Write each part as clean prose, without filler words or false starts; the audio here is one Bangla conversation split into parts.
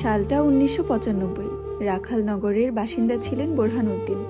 সালটা 1995। রাখালনগরের বাসিন্দা ছিলেন বোরহানউদ্দিন।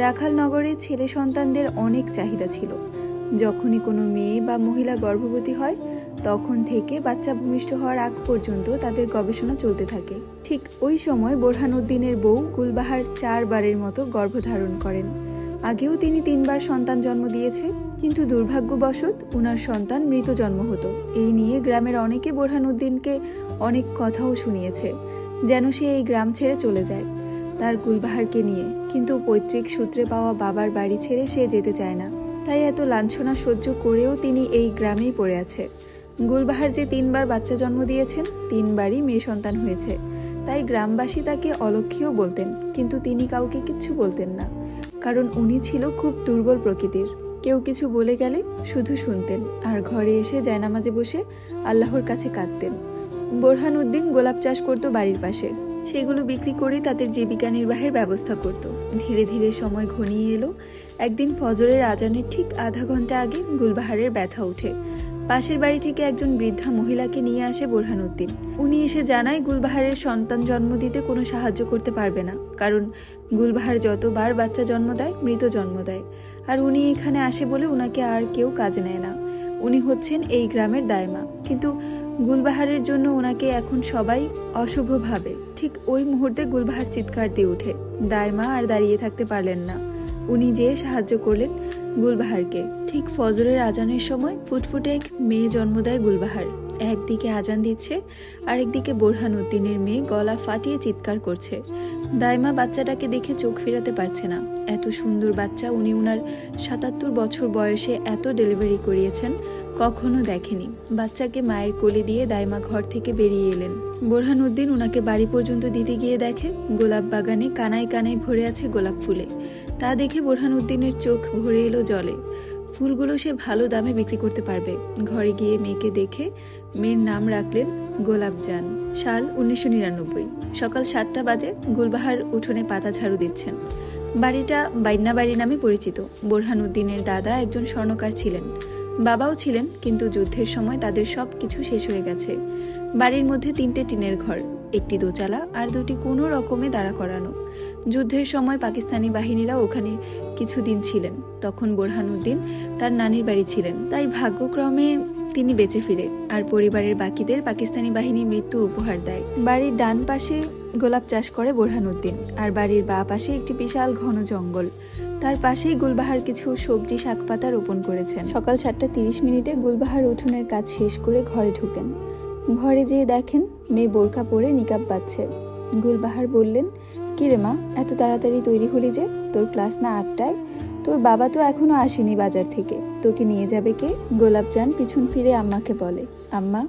রাখালনগরে ছেলে সন্তানদের অনেক চাহিদা ছিল। যখনই কোনো মেয়ে বা মহিলা গর্ভবতী হয় তখন থেকে বাচ্চা ভূমিষ্ঠ হওয়ার আগ পর্যন্ত তাদের গবেষণা চলতে থাকে। ঠিক ওই সময় বোরহানউদ্দিনের বউ গুলবাহার 4 বারের মতো গর্ভধারণ করেন। আগেও তিনি 3 বার সন্তান জন্ম দিয়েছে, কিন্তু দুর্ভাগ্যবশত উনার সন্তান মৃত জন্ম হতো। এই নিয়ে গ্রামের অনেকে বোরহানউদ্দিনকে অনেক কথাও শুনিয়েছে, যেন সে এই গ্রাম ছেড়ে চলে যায় তার গুলবাহারকে নিয়ে। কিন্তু পৈতৃক সূত্রে পাওয়া বাবার বাড়ি ছেড়ে সে যেতে চায় না। তাই এত লাঞ্ছনা সহ্য করেও তিনি এই গ্রামেই পড়ে আছে। গুলবাহার যে 3 বার বাচ্চা জন্ম দিয়েছেন, 3 বারই মেয়ে সন্তান হয়েছে। তাই গ্রামবাসী তাকে অলক্ষীও বলতেন, কিন্তু তিনি কাউকে কিচ্ছু বলতেন না, কারণ উনি ছিল খুব দুর্বল প্রকৃতির। কেউ কিছু বলে গেলে শুধু শুনতেন আর ঘরে এসে জায়নামাজে বসে আল্লাহর কাছে কাঁদতেন। বোরহানউদ্দিন গোলাপ চাষ করত বাড়ির পাশে। সেগুলো বিক্রি করে তাদের জীবিকা নির্বাহের ব্যবস্থা করত। ধীরে ধীরে সময় ঘনিয়ে এলো। একদিন ফজরের আজানের ঠিক আধা ঘন্টা আগে গুলবাহারের ব্যথা ওঠে। পাশের বাড়ি থেকে একজন বৃদ্ধা মহিলাকে নিয়ে আসে বোরহানউদ্দিন। উনি এসে জানায় গুলবাহারের সন্তান জন্ম দিতে কোনো সাহায্য করতে পারবে না, কারণ গুলবাহার যতবার বাচ্চা জন্ম দেয় মৃত জন্ম দেয়। আর উনি এখানে আসে বলে উনাকে আর কেউ কাজে নেয় না। উনি হচ্ছেন এই গ্রামের দায়মা, কিন্তু গুলবাহারের জন্য ওনাকে এখন সবাই অশুভ ভাবে। ঠিক ওই মুহূর্তে গুলবাহার চিৎকার দিয়ে ওঠে। দায়মা আর দাঁড়িয়ে থাকতে পারলেন না। উনি যেয়ে সাহায্য করলেন গুলবাহারকে। ঠিক ফজরের আজানের সময় ফুটফুটে এক মেয়ে জন্ম দেয় গুলবাহার। একদিকে আজান দিচ্ছে, আরেকদিকে বোরহানউদ্দিনের মেয়ে গলা ফাটিয়ে চিৎকার করছে। দায়মা বাচ্চাটাকে দেখে চোখ ফেরাতে পারছে না। এত সুন্দর বাচ্চা উনি উনার 77 বছর বয়সে এত ডেলিভারি করিয়েছেন, কখনো দেখেনি। বাচ্চাকে মায়ের কোলে দিয়ে দায়মা ঘর থেকে বেরিয়ে এলেন। বোরহানউদ্দিন উনাকে বাড়ি পর্যন্ত দিতে গিয়ে দেখে গোলাপ বাগানে কানায় কানায় ভরে আছে গোলাপ ফুলে। তা দেখে বোরহানউদ্দিনের চোখ ভরে এলো জলে। ফুলগুলো সে ভালো দামে বিক্রি করতে পারবে। ঘরে গিয়ে মেয়েকে দেখে মেয়ের নাম রাখলেন গোলাপজান। সাল 1999। সকাল 7টা বাজে। গুলবাহার উঠোনে পাতা ঝাড়ু দিচ্ছেন। বাড়িটা বাইন্না বাড়ি নামে পরিচিত। বোরহানউদ্দিনের দাদা একজন স্বর্ণকার ছিলেন, বাবাও ছিলেন, কিন্তু যুদ্ধের সময় তাদের সব কিছু শেষ হয়ে গেছে। বাড়ির মধ্যে 3টে টিনের ঘর, একটি দোচালা আর 2টি কোনো রকমে দাঁড়া করানো। যুদ্ধের সময় পাকিস্তানি বাহিনীরা ওখানে কিছুদিন ছিলেন। তখন বোরহানউদ্দিন তার নানির বাড়ি ছিলেন, তাই ভাগ্যক্রমে তিনি বেঁচে ফিরে আর পরিবারের বাকিদের পাকিস্তানি বাহিনী মৃত্যু উপহার দেয়। বাড়ির ডান পাশে গোলাপ চাষ করে বোরহানউদ্দিন, আর বাড়ির বাঁ পাশে একটি বিশাল ঘন জঙ্গল। তার পাশেই গুলবাহার কিছু সবজি শাকপাতা রোপণ করেছেন। সকাল 7:30 গুলবাহার উঠোনের কাজ শেষ করে ঘরে ঢুকেন। ঘরে যেয়ে দেখেন মেয়ে বোরকা পরে নিকাব বাঁধছে। গুলবাহার বললেন, কিরে মা, এত তাড়াতাড়ি তৈরি হলি যে? তোর ক্লাস না 8টায়? তোর বাবা তো এখনো আসেনি বাজার থেকে, তোকে নিয়ে যাবে কে? গোলাপজান পিছন ফিরে আম্মাকে বলে, আম্মা,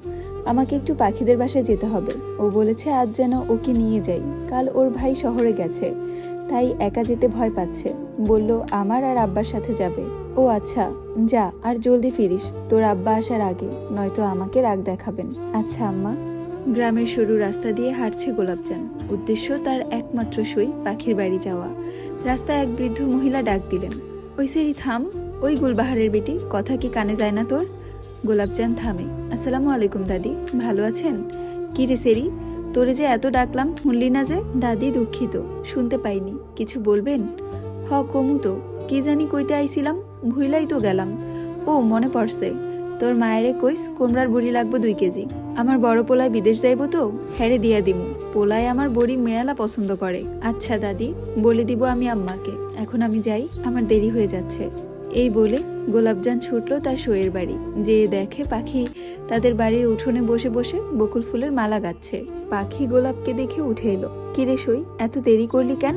আমাকে একটু পাখিদের বাসায় যেতে হবে। ও বলেছে আজ যেন ওকে নিয়ে যাই, কাল ওর ভাই শহরে গেছে, তাই একা যেতে ভয় পাচ্ছে। বলল আমার আর আব্বার সাথে যাবে। ও আচ্ছা, যা, আর জলদি ফিরিস, তোর আব্বা আসার আগে, নয়তো আমাকে রাগ দেখাবেন। আচ্ছা আম্মা। গ্রামের সরু রাস্তা দিয়ে হাঁটছে গোলাপজান। উদ্দেশ্য তার একমাত্র সই পাখির বাড়ি যাওয়া। রাস্তায় এক বৃদ্ধ মহিলা ডাক দিলেন, ওই সেরি থাম, ওই গুলবাহারের বেটি, কথা কি কানে যায় না তোর? গোলাপজান থামে। আসসালামু আলাইকুম দাদি, ভালো আছেন? কি রে সেরি, তোরে যে এত ডাকলাম শুনলি না যে? দাদি দুঃখিত, শুনতে পাইনি, কিছু বলবেন? হ কমু তো, কি জানি কইতে আইছিলাম, ভুইলাই তো গেলাম। ও মনে পড়ছে, তোর মায়েরে কইস কুমড়ার বড়ি লাগবো 2 কেজি। আমার বড় পোলায় বিদেশ যাইব তো, হেরে দিয়া দিমু। পোলায় আমার বড়ি মেয়ালা পছন্দ করে। আচ্ছা দাদি, বলে দিব আমি আম্মাকে। এখন আমি যাই, আমার দেরি হয়ে যাচ্ছে। এই বলে গোলাপজান ছুটলো তার সইয়ের বাড়ি। যে দেখে পাখি তাদের বাড়ির উঠোনে বসে বসে বকুল ফুলের মালা গাচ্ছে। পাখি গোলাপকে দেখে উঠে এলো। কিরে সই, এত দেরি করলি কেন?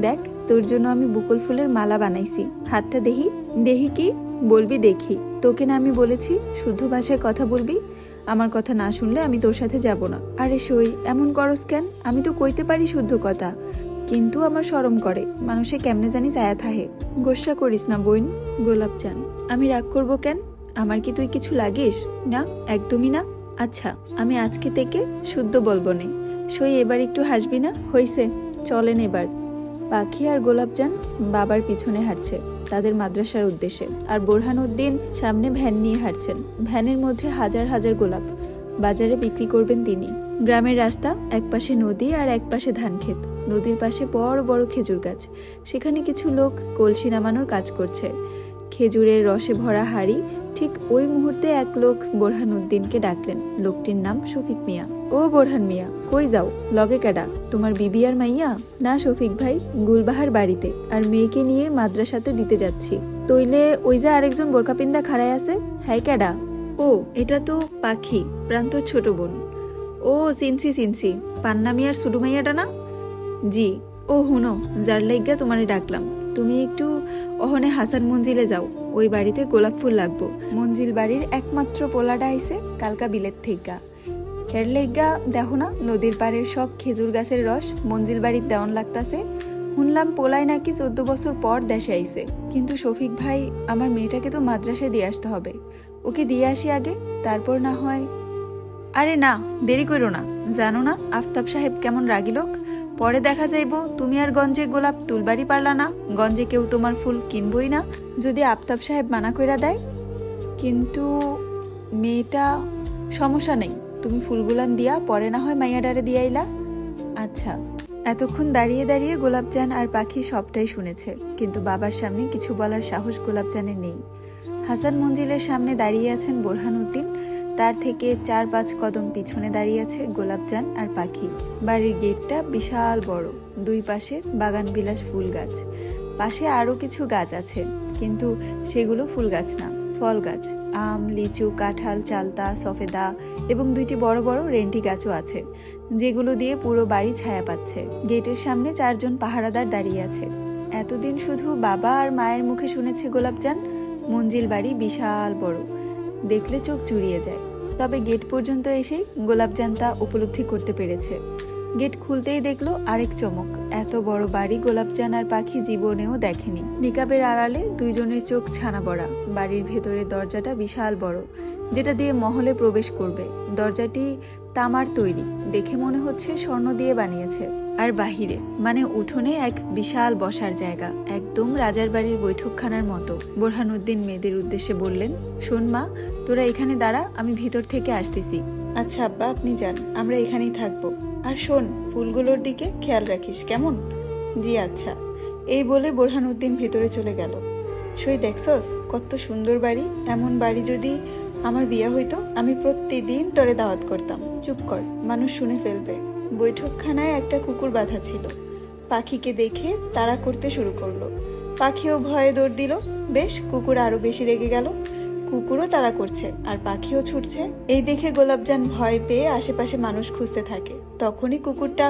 দেখ, তোর জন্য আমি বকুল ফুলের মালা বানাইছি, হাতটা দেহি। দেহি কি? বলবি দেখি। তোকে না আমি বলেছি শুদ্ধ ভাষায় কথা বলবি, আমার কথা না শুনলে আমি তোর সাথে যাব না। আরে সই, এমন করস কেন? আমি তো কইতে পারি শুদ্ধ কথা, কিন্তু আমার শরম করে, মানুষে কেমনে জানি চায়া থাহে। গোস্সা করিস না বোন। গোলাপজান, আমি রাগ করবো কেন? আমার কি তুই কিছু লাগিস? না, একদমই না। আচ্ছা, আমি আজকে থেকে শুদ্ধ বলবো নে। সই, এবার একটু হাসবি না? হইছে, চলেন এবার। পাখি আর গোলাপজান বাবার পিছনে হাঁটছে তাদের মাদ্রাসার উদ্দেশ্যে, আর বোরহানউদ্দিন সামনে ভ্যান নিয়ে হাঁটছেন। ভ্যানের মধ্যে হাজার হাজার গোলাপ, বাজারে বিক্রি করবেন তিনি। গ্রামের রাস্তা, একপাশে নদী আর একপাশে ধানক্ষেত। নদীর পাশে বড় বড় খেজুর গাছ। সেখানে কিছু লোক কলসি নামানোর কাজ করছে। খেজুরের রসে ভরা হাড়ি। ঠিক ওই মুহূর্তে এক লোক বোরহানউদ্দিনকে ডাকলেন। লোকটির নাম শফিক মিয়া। ও বোরহান মিয়া, কই যাও? লগে কেডা? তোমার বিবি আর মাইয়া? না শফিক ভাই, গুলবাহার বাড়িতে, আর মেয়েকে নিয়ে মাদ্রাসাতে দিতে যাচ্ছি। তইলে ওই যে আরেকজন বোরকাপিন্দা খাড়ায় আছে, হ্যাঁ কেডা? ও, এটা তো পাখি, প্রান্তর ছোট বোন। ও চিনছি, পান্না মিয়ার সুডু মাইয়াটা না? জি। ও হুনো, যার লাইগা তোমারে ডাকলাম, তুমি একটু অহনে হাসান মঞ্জিলে যাও। ওই বাড়িতে গোলাপ ফুল লাগবো। মঞ্জিল বাড়ির একমাত্র পোলাটা আইছে কালকা বিলেত থেইকা। এর লাইগা দেখো না, নদীর পাড়ের সব খেজুর গাছের রস মঞ্জিল বাড়ির দেওয়ান লাগতাছে। শুনলাম পোলাই নাকি 14 বছর পর দেশে আইছে। কিন্তু শফিক ভাই, আমার মেয়েটাকে তো মাদ্রাসায় দিয়ে আসতে হবে। ওকে দিয়ে আসি আগে, তারপর না হয়। আরে না, দেরি করো না। জানো না আফতাব সাহেব কেমন রাগী লোক? পরে দেখা যাইব তুমি আর গঞ্জে গোলাপ তুলবারই পারলা না, গঞ্জে কেউ তোমার ফুল কিনবই না যদি আফতাব সাহেব মানা কইরা দেয়। কিন্তু মেয়েটা, সমস্যা নেই, তুমি ফুলগুলান দিয়া পরে না হয় মাইয়াডারে দিয়াইলা। আচ্ছা। এতক্ষণ দাঁড়িয়ে দাঁড়িয়ে গোলাপজান আর পাখি সবটাই শুনেছে, কিন্তু বাবার সামনে কিছু বলার সাহস গোলাপজানের নেই। হাসান মঞ্জিলের সামনে দাঁড়িয়ে আছেন বোরহানউদ্দিন, তার থেকে 4-5 কদম পিছনে দাঁড়িয়ে আছে গোলাপজান আর পাখি। বাড়ির গেটটা বিশাল বড়, দুই পাশে বাগান বিলাস ফুল গাছ। পাশে আরও কিছু গাছ আছে, কিন্তু সেগুলো ফুল গাছ না, ফল গাছ। আম, লিচু, কাঁঠাল, চালতা, সফেদা এবং 2টি বড় বড় রেন্টি গাছও আছে, যেগুলো দিয়ে পুরো বাড়ি ছায়া পাচ্ছে। গেটের সামনে 4 জন পাহারাদার দাঁড়িয়ে আছে। এতদিন শুধু বাবা আর মায়ের মুখে শুনেছে গোলাপজান মঞ্জিল বাড়ি বিশাল বড়, দেখলে চোখ জুড়িয়ে যায়। তবে গেট পর্যন্ত এসেই গোলাপজান তা উপলব্ধি করতে পেরেছে। গেট খুলতেই দেখলো আরেক চমক, এত বড় বাড়ি গোলাপজান আর পাখি জীবনেও দেখেনি। নিকাবের আড়ালে 2 জনের চোখ ছানা বড়া। বাড়ির ভেতরের দরজাটা বিশাল বড়, যেটা দিয়ে মহলে প্রবেশ করবে। দরজাটি তামার তৈরি, দেখে মনে হচ্ছে স্বর্ণ দিয়ে বানিয়েছে। আর বাহিরে মানে উঠোনে এক বিশাল বসার জায়গা, একদম রাজার বাড়ির বৈঠকখানার মতো। বোরহানউদ্দিন মেয়েদের উদ্দেশ্যে বললেন, শোন মা, তোরা এখানে দাঁড়া, আমি ভিতর থেকে আসতেছি। আচ্ছা আব্বা, আপনি যান, আমরা এখানেই থাকবো। আর শোন, ফুলগুলোর দিকে খেয়াল রাখিস, কেমন? জি আচ্ছা। এই বলে বোরহানউদ্দিন ভেতরে চলে গেল। সই দেখছস কত সুন্দর বাড়ি। এমন বাড়ি যদি আমার বিয়ে হইতো, আমি প্রতিদিন তোরে দাওয়াত করতাম। চুপ কর, মানুষ শুনে ফেলবে। বৈঠকখানায় একটা কুকুর বাঁধা ছিল। পাখিকে দেখে তাড়া করতে শুরু করলো। পাখিও ভয়ে দৌড় দিল। বেশ, কুকুর আরো বেশি রেগে গেল। কুকুরও তাড়া করছে আর পাখিও ছুটছে। এই দেখে গোলাপজান ভয় পেয়ে আশেপাশে মানুষ খুঁজতে থাকে। তখনই কুকুরটা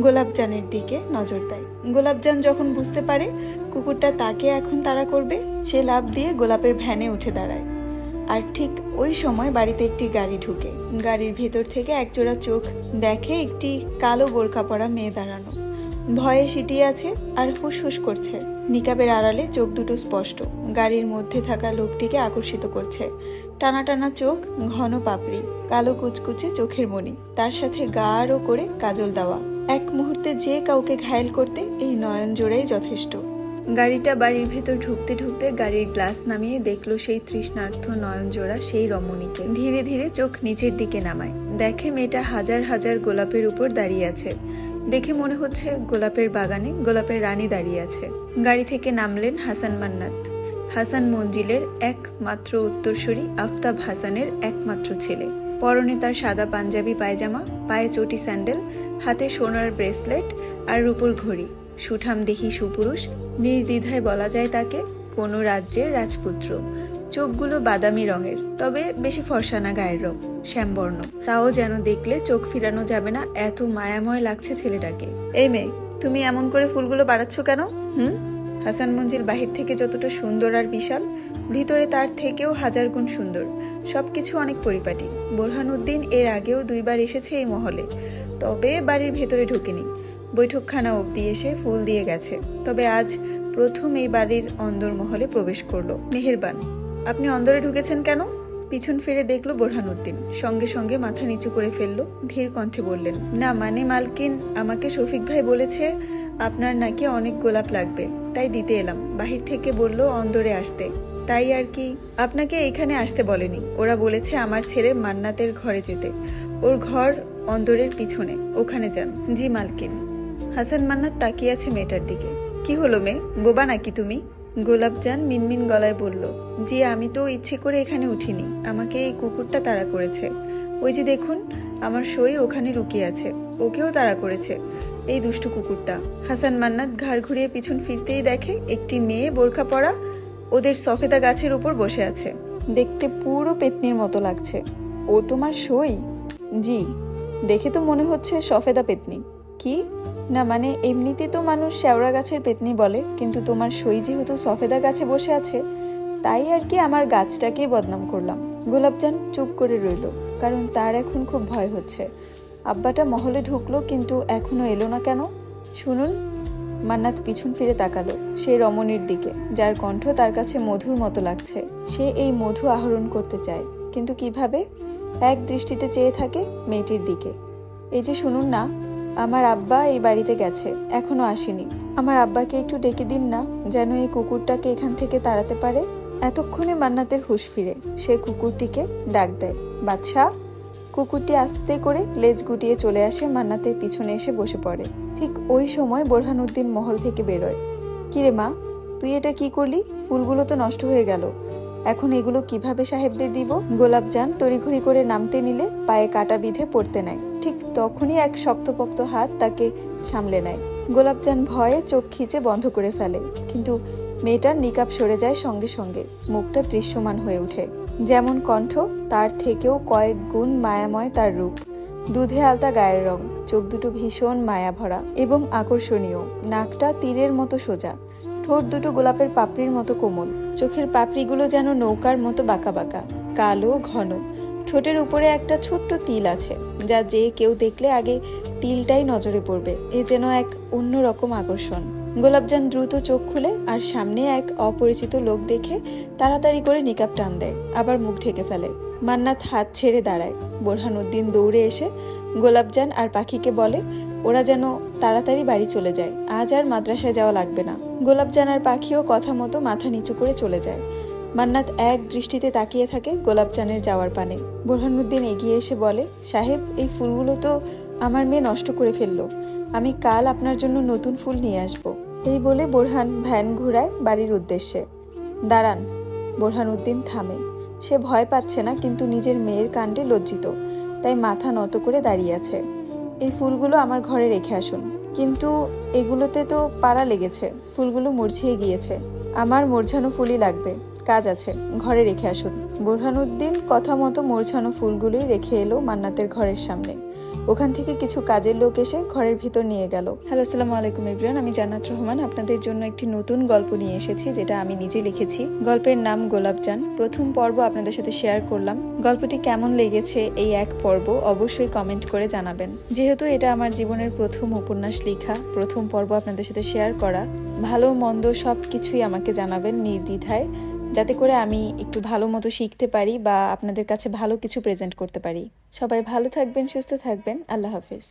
গোলাপজানের দিকে নজর দেয়। গোলাপজান যখন বুঝতে পারে কুকুরটা তাকে এখন তাড়া করবে, সে লাফ দিয়ে গোলাপের ভ্যানে উঠে দাঁড়ায়। আর ঠিক ওই সময় বাড়িতে একটি গাড়ি ঢুকে। গাড়ির ভেতর থেকে একজোড়া চোখ দেখে একটি কালো বোরকা পরা মেয়ে দাঁড়ানো। ভয়ে সিটিয়ে আছে আর হুসহুস করছে। নিকাবের আড়ালে চোখ দুটো স্পষ্ট, গাড়ির মধ্যে থাকা লোকটিকে আকর্ষিত করছে। টানা টানা চোখ, ঘন পাপড়ি, কালো কুচকুচে চোখের মণি, তার সাথে গাঢ় করে কাজল দেওয়া। এক মুহূর্তে যে কাউকে ঘায়েল করতে এই নয়ন জোড়াই যথেষ্ট। গাড়িটা বাড়ির ভেতর ঢুকতে ঢুকতে গাড়ির গ্লাস নামিয়ে দেখলো সেই তৃষ্ণার্থ নয়ন জোড়া সেই রমণীকে। ধীরে ধীরে চোখ নিচের দিকে নামায়, দেখে মেয়েটা হাজার হাজার গোলাপের উপর দাঁড়িয়ে আছে। দেখে মনে হচ্ছে গোলাপের বাগানে গোলাপের রানী দাঁড়িয়ে আছে। গাড়ি থেকে নামলেন হাসান মান্নাত, হাসান মঞ্জিলের একমাত্র উত্তরসূরি আফতাব হাসানের একমাত্র ছেলে। পরনে তার সাদা পাঞ্জাবি পায়জামা, পায়ে চটি স্যান্ডেল, হাতে সোনার ব্রেসলেট আর রূপোর ঘড়ি। সুঠাম দেহি সুপুরুষ, নির্দ্বিধায় বলা যায় তাকে কোনো রাজ্যের রাজপুত্র। চোখগুলো বাদামি রঙের, তবে বেশি ফর্সা না গায়ের রং, শ্যামবর্ণ। তাও যেন দেখলে চোখ ফিরানো যাবে না, এত মায়াময় লাগছে ছেলেটাকে। এই মেয়ে, তুমি এমন করে ফুলগুলো বাড়াচ্ছ কেন? হাসান মঞ্জিল বাহির থেকে যতটা সুন্দর আর বিশাল, ভিতরে তার থেকেও 1000 গুণ সুন্দর। সবকিছু অনেক পরিপাটি। বোরহানউদ্দিন এর আগেও 2 বার এসেছে এই মহলে, তবে বাড়ির ভেতরে ঢুকেনি। বৈঠকখানা অবধি এসে ফুল দিয়ে গেছে, তবে আজ প্রথম এই বাড়ির অন্দর মহলে প্রবেশ করলো। মেহেরবান, আপনি অন্দরে ঢুকেছেন কেন? পিছন ফিরে দেখলো বোরহানউদ্দিন, সঙ্গে সঙ্গে মাথা নিচু করে ফেললো। ধীর কণ্ঠে বললেন, না মানে মালকিন, আমাকে শফিক ভাই বলেছে আপনার নাকি অনেক গোলাপ লাগবে, তাই দিতে এলাম। বাহির থেকে বললো অন্দরে আসতে, তাই আর কি। আপনাকে এখানে আসতে বলেনি, ওরা বলেছে আমার ছেলে মান্নাতের ঘরে যেতে। ওর ঘর অন্দরের পিছনে, ওখানে যান। জি মালকিন। হাসান মান্নাত তাকিয়ে আছে মেয়েটার দিকে। কি হলো মেয়ে, বোবা নাকি তুমি? গোলাপজান মিনমিন গলায় বলল, জি আমি তো ইচ্ছে করে এখানে উঠিনি, আমাকে এই কুকুরটা তাড়া করেছে। ওই যে দেখুন, আমার সই ওখানে লুকিয়ে আছে, ওকেও তাড়া করেছে এই দুষ্টু কুকুরটা। হাসান মান্নাত ঘাড় ঘুরিয়ে পিছন ফিরতেই দেখে একটি মেয়ে বোরখা পরা ওদের সফেদা গাছের উপর বসে আছে। দেখতে পুরো পেতনির মতো লাগছে। ও তোমার সই? জি, দেখে তো মনে হচ্ছে সফেদা পেতনি। কি না, মানে এমনিতে তো মানুষ শেওড়া গাছের পেতনি বলে, কিন্তু তোমার সই যেহেতু সফেদা গাছে বসে আছে, তাই আর কি আমার গাছটাকেই বদনাম করলাম। গোলাপজান চুপ করে রইল, কারণ তার এখন খুব ভয় হচ্ছে। আব্বাটা মহলে ঢুকলো, কিন্তু এখনো এলো না কেন? শুনুন। মান্নাত পিছন ফিরে তাকালো সেই রমণীর দিকে, যার কণ্ঠ তার কাছে মধুর মতো লাগছে। সে এই মধু আহরণ করতে চায়, কিন্তু কিভাবে? এক দৃষ্টিতে চেয়ে থাকে মেয়েটির দিকে। এই যে শুনুন না, আমার আব্বা এই বাড়িতে গেছে, এখনো আসেনি। আমার আব্বাকে একটু ডেকে দিন না, যেন এই কুকুরটাকে এখান থেকে তাড়াতে পারে। এতক্ষণে মান্নাতের হুঁশ ফিরে, সে কুকুরটিকে ডাক দেয়, বাদশা। কুকুরটি আস্তে করে লেজ গুটিয়ে চলে আসে, মান্নাতের পিছনে এসে বসে পড়ে। ঠিক ওই সময় বোরহানউদ্দিন মহল থেকে বেরোয়। কিরে মা, তুই এটা কি করলি? ফুলগুলো তো নষ্ট হয়ে গেল, এখন এগুলো কিভাবে সাহেবদের দিব? গোলাপজান তড়িঘড়ি করে নামতে নিলে পায়ে কাটা বিঁধে পড়তে নেয়। ঠিক তখনই এক শক্তপোক্ত হাত তাকে সামলে নেয়। গোলাপজান ভয়ে চোখ খিচে বন্ধ করে ফেলে, কিন্তু মেয়েটার নিকাব সরে যায় সঙ্গে সঙ্গে। মুখটা দৃশ্যমান হয়ে ওঠে। যেমন কণ্ঠ, তার থেকেও কয়েক গুণ মায়াময় তার রূপ। দুধে আলতা গায়ের রং, চোখ দুটো ভীষণ মায়া ভরা এবং আকর্ষণীয়। নাকটা তীরের মতো সোজা, ঠোঁট দুটো গোলাপের পাপড়ির মতো কোমল, চোখের পাপড়িগুলো যেন নৌকার মতো বাঁকা বাঁকা, কালো ঘন। ঠোঁটের উপরে একটা ছোট্ট তিল আছে, যা যে কেউ দেখলে আগে তিলটাই নজরে পড়বে। এ যেন এক অন্যরকম আকর্ষণ। গোলাপজান দ্রুত চোখ খুলে আর সামনে এক অপরিচিত লোক দেখে তাড়াতাড়ি করে নিকাব টান দেয়, আবার মুখ ঢেকে ফেলে। মান্নাত হাত ছেড়ে দাঁড়ায়। বোরহানউদ্দিন দৌড়ে এসে গোলাপজান আর পাখিকে বলে ওরা যেন তাড়াতাড়ি বাড়ি চলে যায়, আজ আর মাদ্রাসায় যাওয়া লাগবে না। গোলাপজান আর পাখিও কথা মতো মাথা নিচু করে চলে যায়। মান্নাত এক দৃষ্টিতে তাকিয়ে থাকে গোলাপজানের যাওয়ার পানে। বোরহানউদ্দিন এগিয়ে এসে বলে, সাহেব এই ফুলগুলো তো আমার মেয়ে নষ্ট করে ফেললো, আমি কাল আপনার জন্য নতুন ফুল নিয়ে আসব। এই বলে বোরহান ভ্যান ঘুরায় বাড়ির উদ্দেশ্যে। দাঁড়ান। বোরহানউদ্দিন থামে। সে ভয় পাচ্ছে না, কিন্তু নিজের মেয়ের কাণ্ডে লজ্জিত, তাই মাথা নত করে দাঁড়িয়ে আছে। এই ফুলগুলো আমার ঘরে রেখে আসুন। কিন্তু এগুলোতে তো পাড়া লেগেছে, ফুলগুলো মুরঝিয়ে গিয়েছে। আমার মুরঝানো ফুলই লাগবে, কাজ আছে, ঘরে রেখে আসুন। বোরহানউদ্দিন কথা মতো মুরঝানো ফুলগুলোই রেখে এলো মান্নাতের ঘরের সামনে। ওখান থেকে কিছু কাজের লোক এসে ঘরের ভিতর নিয়ে গেল। হ্যালো, আসসালামু আলাইকুম এভরিওয়ান, আমি জান্নাত রহমান আপনাদের জন্য একটি নতুন গল্প নিয়ে এসেছি, যেটা আমি নিজে লিখেছি। গল্পের নাম গোলাপজান। প্রথম পর্ব আপনাদের সাথে শেয়ার করলাম। গল্পটি কেমন লেগেছে এই এক পর্ব অবশ্যই কমেন্ট করে জানাবেন। যেহেতু এটা আমার জীবনের প্রথম উপন্যাস লেখা, প্রথম পর্ব আপনাদের সাথে শেয়ার করা, ভালো মন্দ সব কিছুই আমাকে জানাবেন নির্দ্বিধায়, যাতে করে আমি একটু ভালো মতো শিখতে পারি বা আপনাদের কাছে ভালো কিছু প্রেজেন্ট করতে পারি। সবাই ভালো থাকবেন, সুস্থ থাকবেন। আল্লাহ হাফিজ।